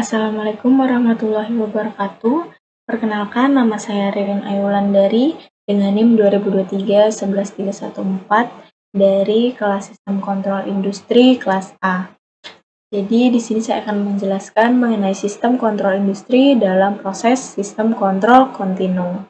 Assalamualaikum warahmatullahi wabarakatuh. Perkenalkan, nama saya Ririn Ayulandari dengan NIM 2023-11314 dari kelas Sistem Kontrol Industri kelas A. Jadi di sini saya akan menjelaskan mengenai sistem kontrol industri dalam proses sistem kontrol kontinu.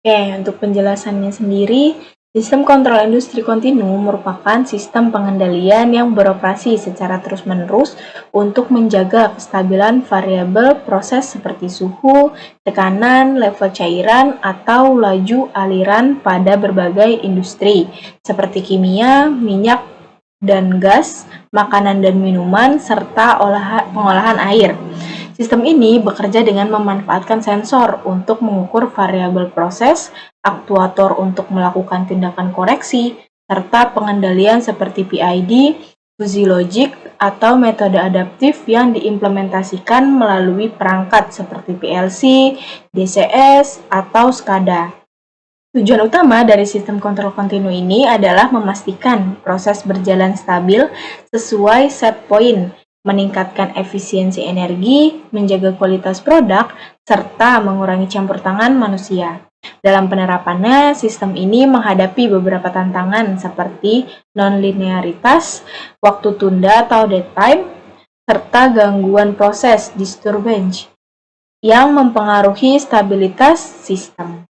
Oke, untuk penjelasannya sendiri, sistem kontrol industri kontinu merupakan sistem pengendalian yang beroperasi secara terus-menerus untuk menjaga kestabilan variabel proses seperti suhu, tekanan, level cairan, atau laju aliran pada berbagai industri seperti kimia, minyak dan gas, makanan dan minuman, serta pengolahan air. Sistem ini bekerja dengan memanfaatkan sensor untuk mengukur variabel proses, aktuator untuk melakukan tindakan koreksi, serta pengendalian seperti PID, fuzzy logic, atau metode adaptif yang diimplementasikan melalui perangkat seperti PLC, DCS, atau SCADA. Tujuan utama dari sistem kontrol kontinu ini adalah memastikan proses berjalan stabil sesuai set point, meningkatkan efisiensi energi, menjaga kualitas produk, serta mengurangi campur tangan manusia. Dalam penerapannya, sistem ini menghadapi beberapa tantangan seperti non-linearitas, waktu tunda atau dead time, serta gangguan proses disturbance yang mempengaruhi stabilitas sistem.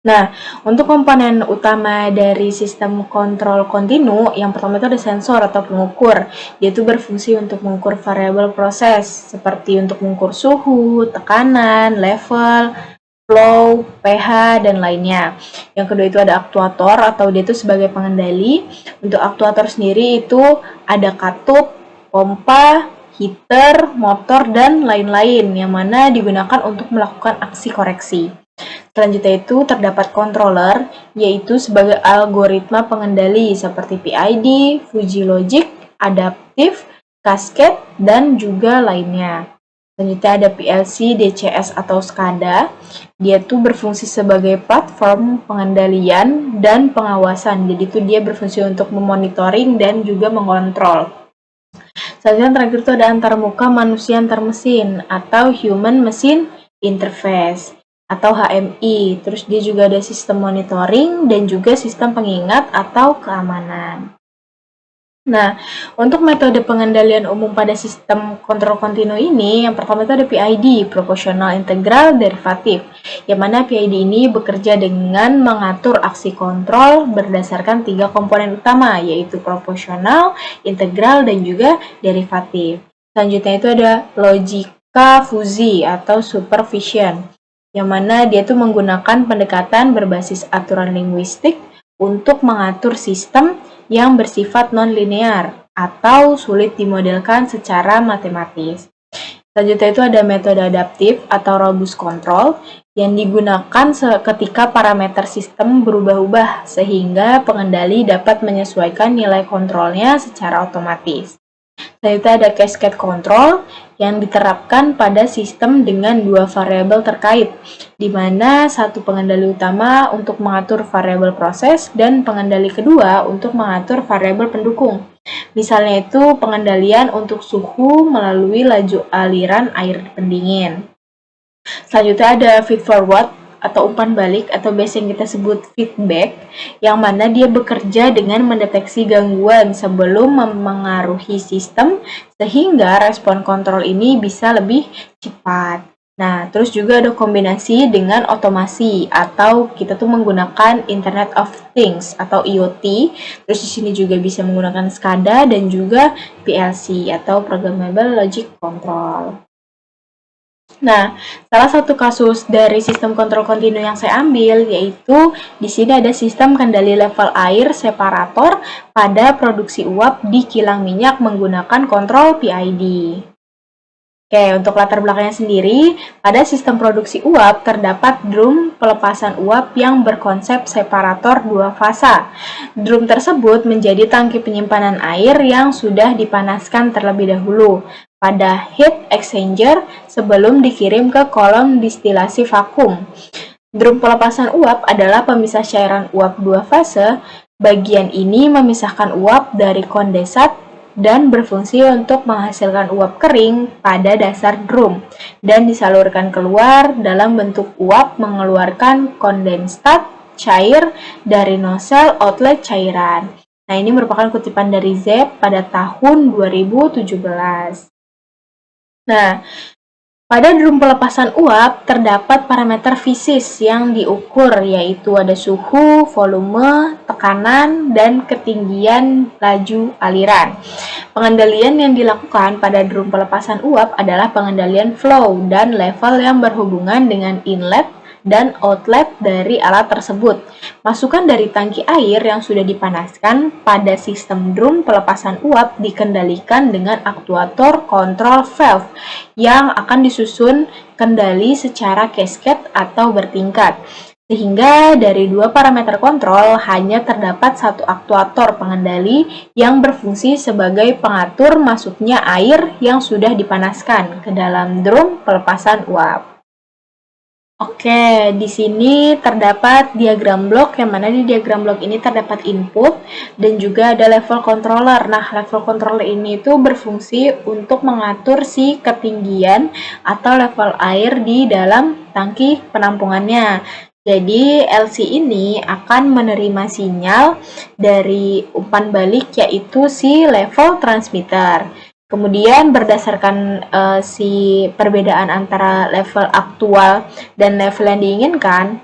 Nah, untuk komponen utama dari sistem kontrol kontinu, yang pertama itu ada sensor atau pengukur. Dia itu berfungsi untuk mengukur variabel proses, seperti untuk mengukur suhu, tekanan, level, flow, pH, dan lainnya. Yang kedua itu ada aktuator, atau dia itu sebagai pengendali. Untuk aktuator sendiri itu ada katup, pompa, heater, motor, dan lain-lain, yang mana digunakan untuk melakukan aksi koreksi. Selanjutnya itu terdapat controller, yaitu sebagai algoritma pengendali seperti PID, fuzzy logic, adaptif, cascade, dan juga lainnya. Selanjutnya ada PLC, DCS atau SCADA. Dia tuh berfungsi sebagai platform pengendalian dan pengawasan. Jadi itu dia berfungsi untuk memonitoring dan juga mengontrol. Selanjutnya terakhir itu ada antarmuka manusia antar mesin atau human machine interface atau HMI. Terus dia juga ada sistem monitoring dan juga sistem pengingat atau keamanan. Nah, untuk metode pengendalian umum pada sistem kontrol kontinu ini, yang pertama itu ada PID, proporsional integral derivatif, yang mana PID ini bekerja dengan mengatur aksi kontrol berdasarkan 3 komponen utama, yaitu proporsional, integral, dan juga derivatif. Selanjutnya itu ada logika fuzzy atau supervision, yang mana dia tuh menggunakan pendekatan berbasis aturan linguistik untuk mengatur sistem yang bersifat non-linear atau sulit dimodelkan secara matematis. Selanjutnya itu ada metode adaptif atau robust control yang digunakan ketika parameter sistem berubah-ubah sehingga pengendali dapat menyesuaikan nilai kontrolnya secara otomatis. Selanjutnya ada cascade control yang diterapkan pada sistem dengan 2 variabel terkait, di mana satu pengendali utama untuk mengatur variabel proses dan pengendali kedua untuk mengatur variabel pendukung. Misalnya itu pengendalian untuk suhu melalui laju aliran air pendingin. Selanjutnya ada feed forward atau umpan balik atau biasa yang kita sebut feedback, yang mana dia bekerja dengan mendeteksi gangguan sebelum memengaruhi sistem sehingga respon kontrol ini bisa lebih cepat. Nah, terus juga ada kombinasi dengan otomasi atau kita tuh menggunakan Internet of Things atau IoT. Terus di sini juga bisa menggunakan SCADA dan juga PLC atau Programmable Logic Control. Nah, salah satu kasus dari sistem kontrol kontinu yang saya ambil yaitu di sini ada sistem kendali level air separator pada produksi uap di kilang minyak menggunakan kontrol PID. Oke, untuk latar belakangnya sendiri, pada sistem produksi uap terdapat drum pelepasan uap yang berkonsep separator 2 fasa. Drum tersebut menjadi tangki penyimpanan air yang sudah dipanaskan terlebih dahulu pada heat exchanger sebelum dikirim ke kolom distilasi vakum. Drum pelepasan uap adalah pemisah cairan uap 2 fase. Bagian ini memisahkan uap dari kondensat dan berfungsi untuk menghasilkan uap kering pada dasar drum dan disalurkan keluar dalam bentuk uap mengeluarkan kondensat cair dari nozzle outlet cairan. Nah, ini merupakan kutipan dari ZEP pada tahun 2017. Nah, pada drum pelepasan uap terdapat parameter fisis yang diukur, yaitu ada suhu, volume, tekanan, dan ketinggian laju aliran. Pengendalian yang dilakukan pada drum pelepasan uap adalah pengendalian flow dan level yang berhubungan dengan inlet dan outlet dari alat tersebut. Masukan dari tangki air yang sudah dipanaskan pada sistem drum pelepasan uap dikendalikan dengan aktuator kontrol valve yang akan disusun kendali secara cascade atau bertingkat. Sehingga dari dua parameter kontrol hanya terdapat satu aktuator pengendali yang berfungsi sebagai pengatur masuknya air yang sudah dipanaskan ke dalam drum pelepasan uap. Oke, di sini terdapat diagram blok, yang mana di diagram blok ini terdapat input dan juga ada level controller. Nah, level controller ini itu berfungsi untuk mengatur si ketinggian atau level air di dalam tangki penampungannya. Jadi, LC ini akan menerima sinyal dari umpan balik, yaitu si level transmitter. Kemudian berdasarkan si perbedaan antara level aktual dan level yang diinginkan,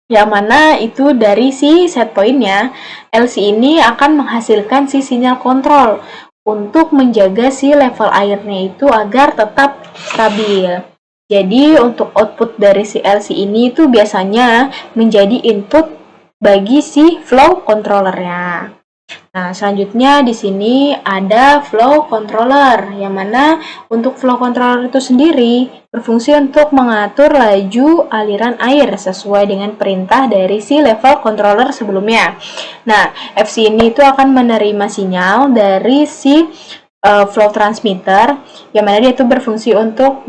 yang mana itu dari si set point-nya, LC ini akan menghasilkan si sinyal kontrol untuk menjaga si level airnya itu agar tetap stabil. Jadi untuk output dari si LC ini itu biasanya menjadi input bagi si flow controllernya. Nah, selanjutnya di sini ada flow controller, yang mana untuk flow controller itu sendiri berfungsi untuk mengatur laju aliran air sesuai dengan perintah dari si level controller sebelumnya. Nah, FC ini itu akan menerima sinyal dari si flow transmitter, yang mana dia itu berfungsi untuk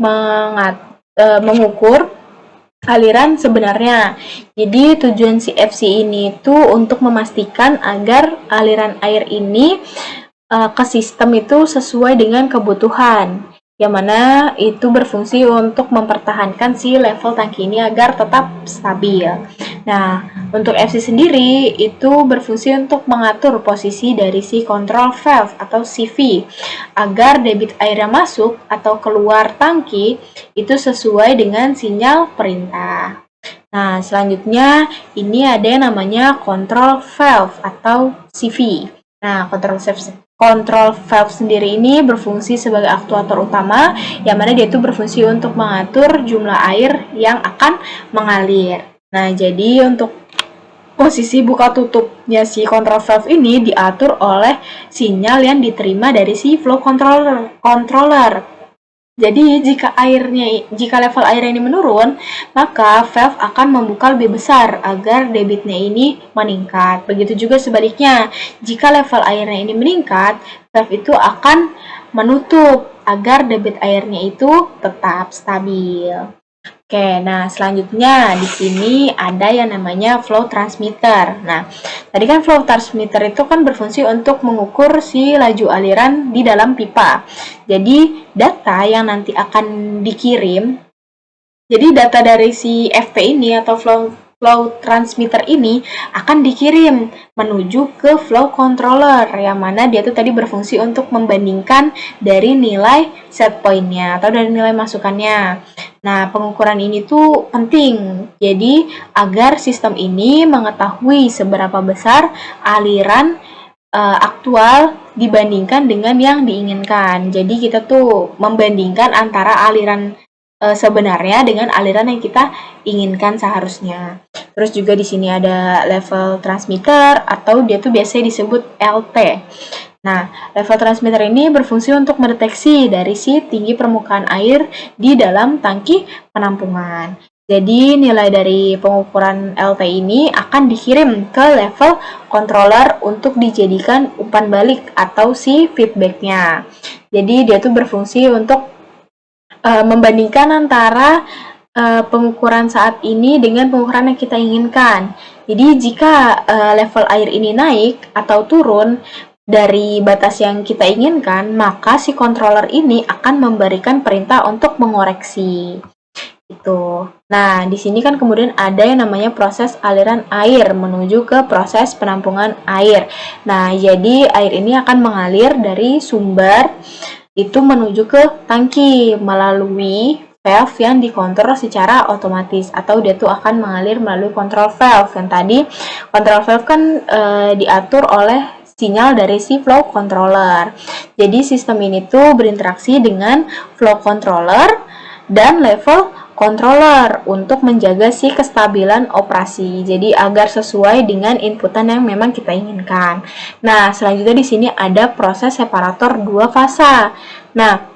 mengukur aliran sebenarnya. Jadi tujuan si FC ini itu untuk memastikan agar aliran air ini ke sistem itu sesuai dengan kebutuhan, yang mana itu berfungsi untuk mempertahankan si level tangki ini agar tetap stabil. Nah, untuk FC sendiri itu berfungsi untuk mengatur posisi dari si control valve atau CV agar debit air yang masuk atau keluar tangki itu sesuai dengan sinyal perintah. Nah, selanjutnya ini ada yang namanya control valve atau CV. Nah, control valve sendiri ini berfungsi sebagai aktuator utama, yang mana dia itu berfungsi untuk mengatur jumlah air yang akan mengalir. Nah, jadi untuk posisi buka tutupnya si control valve ini diatur oleh sinyal yang diterima dari si flow controller. Jadi jika level air ini menurun, maka valve akan membuka lebih besar agar debitnya ini meningkat. Begitu juga sebaliknya, jika level airnya ini meningkat, valve itu akan menutup agar debit airnya itu tetap stabil. Oke, nah selanjutnya di sini ada yang namanya flow transmitter. Nah, tadi kan flow transmitter itu kan berfungsi untuk mengukur si laju aliran di dalam pipa. Jadi, data yang nanti akan dikirim, jadi data dari si FT ini atau flow transmitter ini akan dikirim menuju ke flow controller, yang mana dia tuh tadi berfungsi untuk membandingkan dari nilai set point-nya atau dari nilai masukannya. Nah, pengukuran ini tuh penting, jadi agar sistem ini mengetahui seberapa besar aliran aktual dibandingkan dengan yang diinginkan. Jadi kita tuh membandingkan antara aliran sebenarnya dengan aliran yang kita inginkan seharusnya. Terus juga di sini ada level transmitter atau dia tuh biasanya disebut LT. Nah, level transmitter ini berfungsi untuk mendeteksi dari si tinggi permukaan air di dalam tangki penampungan. Jadi nilai dari pengukuran LT ini akan dikirim ke level controller untuk dijadikan umpan balik atau si feedbacknya. Jadi dia tuh berfungsi untuk membandingkan antara pengukuran saat ini dengan pengukuran yang kita inginkan. Jadi jika level air ini naik atau turun, dari batas yang kita inginkan, maka si controller ini akan memberikan perintah untuk mengoreksi. Gitu. Nah, di sini kan kemudian ada yang namanya proses aliran air menuju ke proses penampungan air. Nah, jadi air ini akan mengalir dari sumber itu menuju ke tangki melalui valve yang dikontrol secara otomatis, atau dia tuh akan mengalir melalui control valve. Yang tadi control valve kan diatur oleh sinyal dari si flow controller. Jadi sistem ini tuh berinteraksi dengan flow controller dan level controller untuk menjaga si kestabilan operasi. Jadi agar sesuai dengan inputan yang memang kita inginkan. Nah, selanjutnya di sini ada proses separator dua fasa. Nah,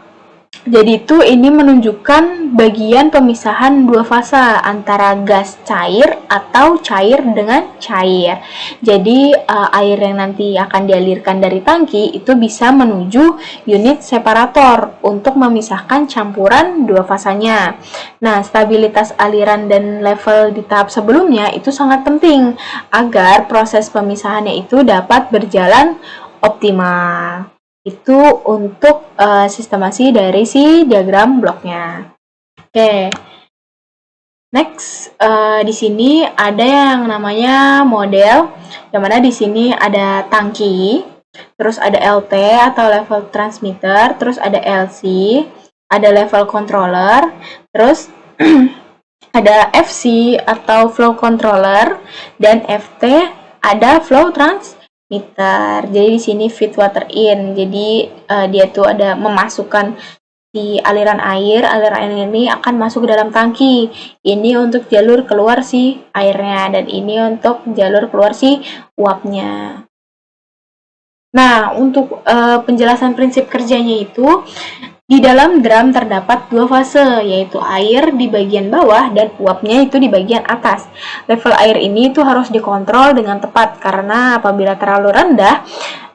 jadi itu ini menunjukkan bagian pemisahan dua fasa antara gas cair atau cair dengan cair. Jadi air yang nanti akan dialirkan dari tangki itu bisa menuju unit separator untuk memisahkan campuran dua fasanya. Nah, stabilitas aliran dan level di tahap sebelumnya itu sangat penting agar proses pemisahannya itu dapat berjalan optimal. Itu untuk sistemasi dari si diagram bloknya. Oke. Next, di sini ada yang namanya model, yang mana di sini ada tangki, terus ada LT atau level transmitter, terus ada LC, ada level controller, terus ada FC atau flow controller, dan FT ada flow transmitter. Jadi di sini feed water in. Jadi dia tuh ada memasukkan si aliran air ini akan masuk ke dalam tangki. Ini untuk jalur keluar si airnya, dan ini untuk jalur keluar si uapnya. Nah, untuk penjelasan prinsip kerjanya itu, di dalam drum terdapat dua fase, yaitu air di bagian bawah dan uapnya itu di bagian atas. Level air ini itu harus dikontrol dengan tepat, karena apabila terlalu rendah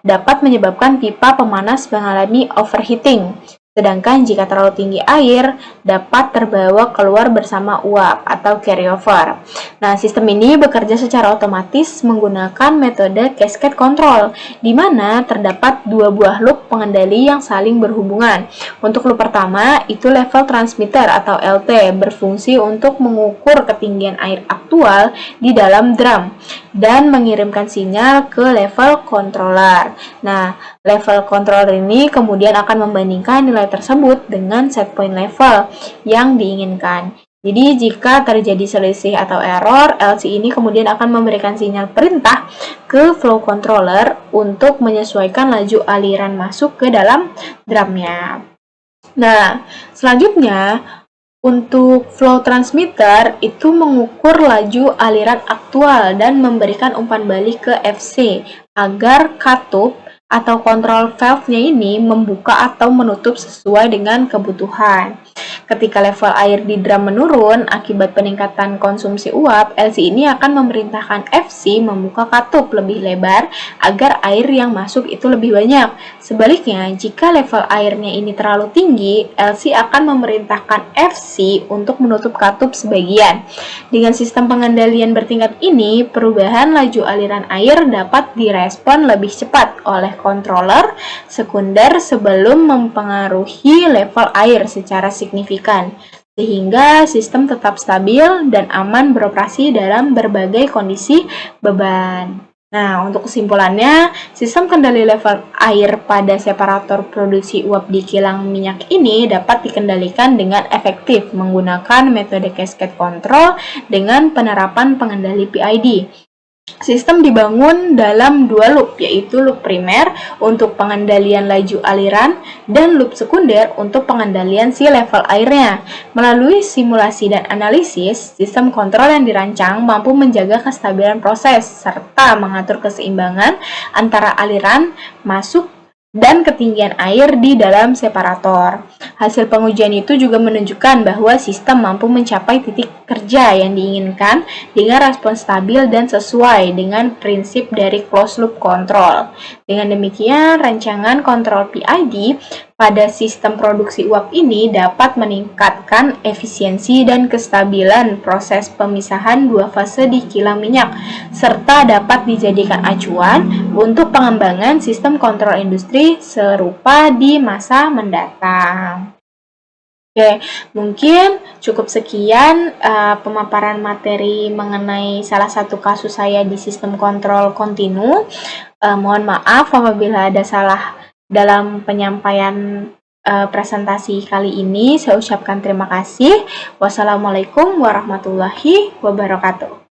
dapat menyebabkan pipa pemanas mengalami overheating. Sedangkan jika terlalu tinggi air, dapat terbawa keluar bersama uap atau carryover. Nah, sistem ini bekerja secara otomatis menggunakan metode cascade control, di mana terdapat dua buah loop pengendali yang saling berhubungan. Untuk loop pertama, itu level transmitter atau LT, berfungsi untuk mengukur ketinggian air aktual di dalam drum dan mengirimkan sinyal ke level controller. Nah, level controller ini kemudian akan membandingkan nilai tersebut dengan set point level yang diinginkan. Jadi jika terjadi selisih atau error, LC ini kemudian akan memberikan sinyal perintah ke flow controller untuk menyesuaikan laju aliran masuk ke dalam drumnya. Nah, selanjutnya untuk flow transmitter itu mengukur laju aliran aktual dan memberikan umpan balik ke FC agar katup atau kontrol valve-nya ini membuka atau menutup sesuai dengan kebutuhan. Ketika level air di drum menurun akibat peningkatan konsumsi uap, LC ini akan memerintahkan FC membuka katup lebih lebar agar air yang masuk itu lebih banyak. Sebaliknya, jika level airnya ini terlalu tinggi, LC akan memerintahkan FC untuk menutup katup sebagian. Dengan sistem pengendalian bertingkat ini, perubahan laju aliran air dapat direspon lebih cepat oleh controller sekunder sebelum mempengaruhi level air secara signifikan, sehingga sistem tetap stabil dan aman beroperasi dalam berbagai kondisi beban. Nah, untuk kesimpulannya, sistem kendali level air pada separator produksi uap di kilang minyak ini dapat dikendalikan dengan efektif menggunakan metode cascade control dengan penerapan pengendali PID. Sistem dibangun dalam dua loop, yaitu loop primer untuk pengendalian laju aliran dan loop sekunder untuk pengendalian si level airnya. Melalui simulasi dan analisis, sistem kontrol yang dirancang mampu menjaga kestabilan proses serta mengatur keseimbangan antara aliran masuk dan ketinggian air di dalam separator. Hasil pengujian itu juga menunjukkan bahwa sistem mampu mencapai titik kerja yang diinginkan dengan respons stabil dan sesuai dengan prinsip dari closed loop control. Dengan demikian, rancangan kontrol PID pada sistem produksi uap ini dapat meningkatkan efisiensi dan kestabilan proses pemisahan dua fase di kilang minyak, serta dapat dijadikan acuan untuk pengembangan sistem kontrol industri serupa di masa mendatang. Oke, mungkin cukup sekian pemaparan materi mengenai salah satu kasus saya di sistem kontrol kontinu. Mohon maaf apabila ada salah dalam penyampaian presentasi kali ini. Saya ucapkan terima kasih. Wassalamualaikum warahmatullahi wabarakatuh.